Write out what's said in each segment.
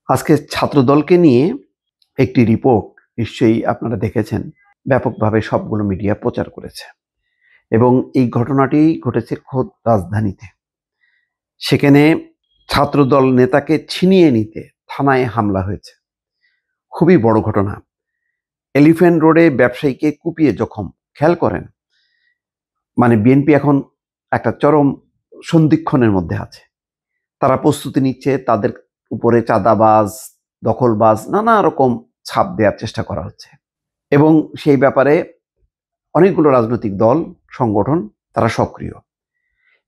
আজকে ছাত্রদলকে নিয়ে একটি রিপোর্ট নিশ্চয়ই আপনারা দেখেছেন, ব্যাপকভাবে সবগুলো মিডিয়া প্রচার করেছে এবং এই ঘটনাটি ঘটেছে খোদ রাজধানীতে। সেখানে ছাত্রদল নেতাকে ছিনিয়ে নিতে থানায় হামলা হয়েছে। খুবই বড় ঘটনা। এলিফ্যান্ট রোডে ব্যবসায়ীকে কুপিয়ে জখম। খেয়াল করেন, মানে বিএনপি এখন একটা চরম সন্ধিক্ষণের মধ্যে আছে। তারা প্রস্তুতি নিচ্ছে, তাদের উপরে চাঁদাবাজ, দখলবাজ নানা রকম ছাপ দেওয়ার চেষ্টা করা হচ্ছে এবং সেই ব্যাপারে অনেকগুলো রাজনৈতিক দল, সংগঠন তারা সক্রিয়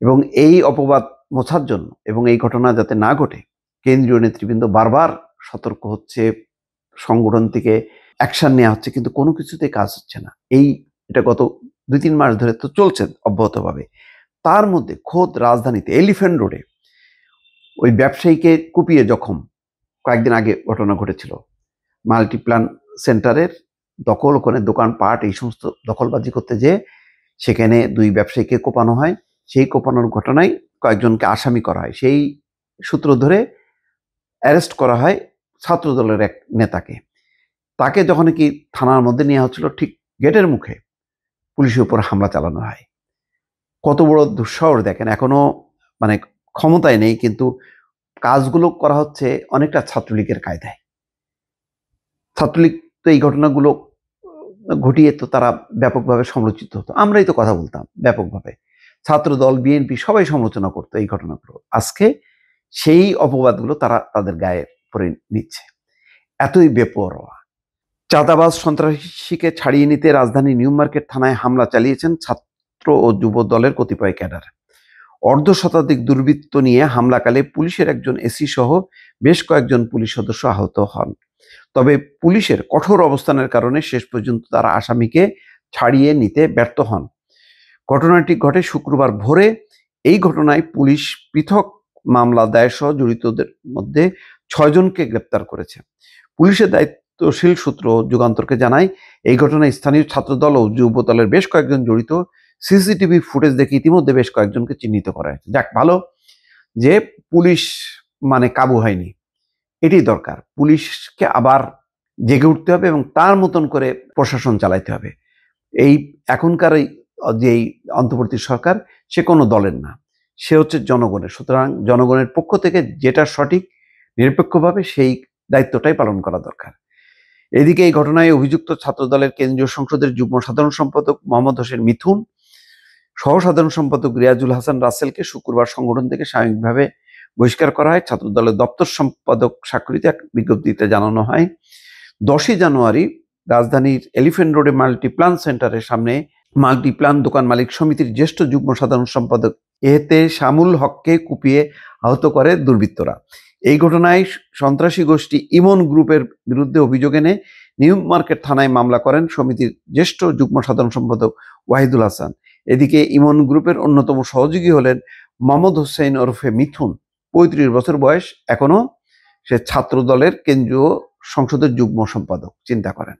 এবং এই অপবাদ মোছার জন্য এবং এই ঘটনা যাতে না ঘটে কেন্দ্রীয় নেতৃবৃন্দ বারবার সতর্ক হচ্ছে, সংগঠন থেকে অ্যাকশন নেওয়া হচ্ছে, কিন্তু কোনো কিছুতে কাজ হচ্ছে না। এটা গত 2-3 মাস ধরে তো চলছে অব্যাহতভাবে। তার মধ্যে খোদ রাজধানীতে এলিফ্যান্ট রোডে ওই ব্যবসায়ীকে কুপিয়ে জখম কয়েকদিন আগে ঘটনা ঘটেছিল। মাল্টিপ্ল্যান সেন্টারের দখল, ওখানে দোকানপাট এই সমস্ত দখলবাজি করতে যেয়ে সেখানে 2 ব্যবসায়ীকে কোপানো হয়। সেই কোপানোর ঘটনায় কয়েকজনকে আসামি করা হয়। সেই সূত্র ধরে অ্যারেস্ট করা হয় ছাত্রদলের এক নেতাকে। তাকে যখন কি থানার মধ্যে নেওয়া হচ্ছিল, ঠিক গেটের মুখে পুলিশের উপর হামলা চালানো হয়। কত বড় দুঃসাহস দেখেন! এখনো মানে ক্ষমতায় নেই, কিন্তু কাজগুলো করা হচ্ছে অনেকটা ছাত্রলীগের কায়দায়। ছাত্রলীগ তো এই ঘটনাগুলো ঘটিয়ে তো তারা ব্যাপকভাবে সমালোচিত হতো, আমরাই তো কথা বলতাম ব্যাপকভাবে। ছাত্রদল, বিএনপি সবাই সমালোচনা করতো এই ঘটনাগুলো। আজকে সেই অপবাদগুলো তারা তাদের গায়ে পরে নিচ্ছে। এতই বেপরোয়া। চাঁদাবাজ সন্ত্রাসীকে ছাড়িয়ে নিতে রাজধানী নিউ মার্কেট থানায় হামলা চালিয়েছেন ছাত্র ও যুব দলের কতিপয় ক্যাডার। অর্ধশতাধিক দুর্বৃত্ত নিয়ে হামলাকালে পুলিশের একজন এসি সহ বেশ কয়েকজন পুলিশ সদস্য আহত হন। তবে পুলিশের কঠোর অবস্থানের কারণে শেষ পর্যন্ত তারা আসামিকে ছাড়িয়ে নিতে ব্যর্থ হন। ঘটনাটি ঘটে শুক্রবার ভোরে। এই ঘটনায় পুলিশ পৃথক মামলা দায়ের সহ জড়িতদের মধ্যে 6 জনকে গ্রেপ্তার করেছে। পুলিশের দায়িত্বশীল সূত্র যুগান্তরকে জানায়, এই ঘটনায় স্থানীয় ছাত্রদল ও যুব দলের বেশ কয়েকজন জড়িত। সিসিটিভি ফুটেজ দেখে ইতিমধ্যে বেশ কয়েকজনকে চিহ্নিত করা হয়েছে। যাক, ভালো যে পুলিশ কাবু হয়নি। এটাই দরকার। পুলিশকে আবার জেগে উঠতে হবে এবং তার মতন করে প্রশাসন চালাইতে হবে। এই এখনকার যেই অন্তর্বর্তী সরকার, সে কোনো দলের না, সে হচ্ছে জনগণের। সুতরাং জনগণের পক্ষ থেকে যেটা সঠিক, নিরপেক্ষভাবে সেই দায়িত্বটাই পালন করা দরকার। এদিকে এই ঘটনায় অভিযুক্ত ছাত্রদলের কেন্দ্রীয় সংসদের যুগ্ম সাধারণ সম্পাদক মোহাম্মদ হোসেন মিথুন, সহ সাধারণ সম্পাদক রিয়াজুল হাসান রাসেলকে শুক্রবার সংগঠন থেকে সাময়িকভাবে বহিষ্কার করা হয়। ছাত্রদলের দপ্তর সম্পাদক স্বাক্ষরিত এক বিজ্ঞপ্তিতে জানানো হয়, 10ই জানুয়ারি রাজধানীর এলিফ্যান্ট রোডে মাল্টিপ্ল্যান সেন্টারের সামনে মাল্টিপ্ল্যান দোকান মালিক সমিতির জ্যেষ্ঠ যুগ্ম সাধারণ সম্পাদক এতে শামুল হককে কুপিয়ে আহত করে দুর্বৃত্তরা। এই ঘটনায় সন্ত্রাসী গোষ্ঠী ইমন গ্রুপের বিরুদ্ধে অভিযোগ এনে নিউ মার্কেট থানায় মামলা করেন সমিতির জ্যেষ্ঠ যুগ্ম সাধারণ সম্পাদক ওয়াহিদুল হাসান। এদিকে ইমন গ্রুপের অন্যতম সহযোগী হলেন মোহাম্মদ হোসেন ওরফে মিথুন, 35 বছর বয়স। এখনো সে ছাত্রদলের কেন্দ্রীয় সংসদের যুগ্ম সম্পাদক। চিন্তা করেন,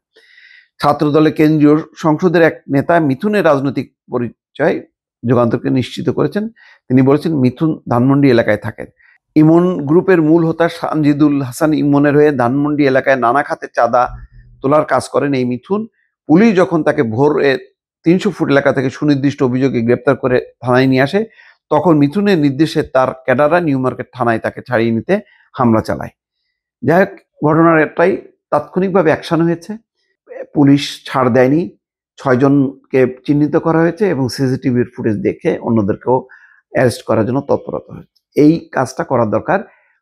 ছাত্রদলের কেন্দ্রীয় সংসদের এক নেতা মিথুনের রাজনৈতিক পরিচয় যুগান্তরকে নিশ্চিত করেছেন। তিনি বলেছেন, মিথুন ধানমন্ডি এলাকায় থাকেন। ইমন গ্রুপের মূল হোতা সানজিদুল হাসান ইমনের হয়ে ধানমন্ডি এলাকায় নানা খাতে চাঁদা তোলার কাজ করেন এই মিথুন। পুলিশ যখন তাকে ভোরে 300 ফুট এলাকা থেকে সুনির্দিষ্ট অভিযোগে গ্রেপ্তার করে থানায় নিয়ে আসে, তখন মিথুনের নির্দেশে তার ক্যাডাররা নিউ মার্কেট থানায় তাকে ছাড়িয়ে নিতে হামলা চালায়। যাই হোক, ঘটনার একটাই তাৎক্ষণিকভাবে অ্যাকশন হয়েছে। পুলিশ ছাড় দেয়নি, 6 জনকে চিহ্নিত করা হয়েছে এবং সিসিটিভির ফুটেজ দেখে অন্যদেরকেও অ্যারেস্ট করার জন্য তৎপরতা হয়েছে। এই কাজটা করা দরকার।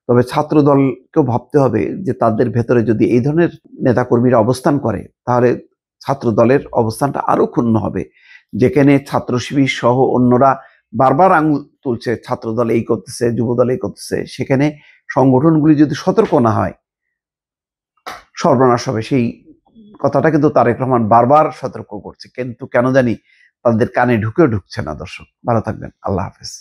তবে ছাত্রদলকেও ভাবতে হবে যে তাদের ভেতরে যদি এই ধরনের নেতাকর্মীরা অবস্থান করে, তাহলে ছাত্রদলের অবস্থানটা আরো ক্ষুণ্ণ হবে। যেখানে ছাত্র শিবির সহ অন্যরা বারবার আঙুল তুলছে, ছাত্রদল এই করতেছে, যুবদল এই করতেছে, সেখানে সংগঠনগুলি যদি সতর্ক না হয়, সর্বনাশ হবে। সেই কথাটা কিন্তু তারেক রহমান বারবার সতর্ক করছে, কিন্তু কেন জানি তাদের কানে ঢুকছে না। দর্শক ভালো থাকবেন, আল্লাহ হাফেজ।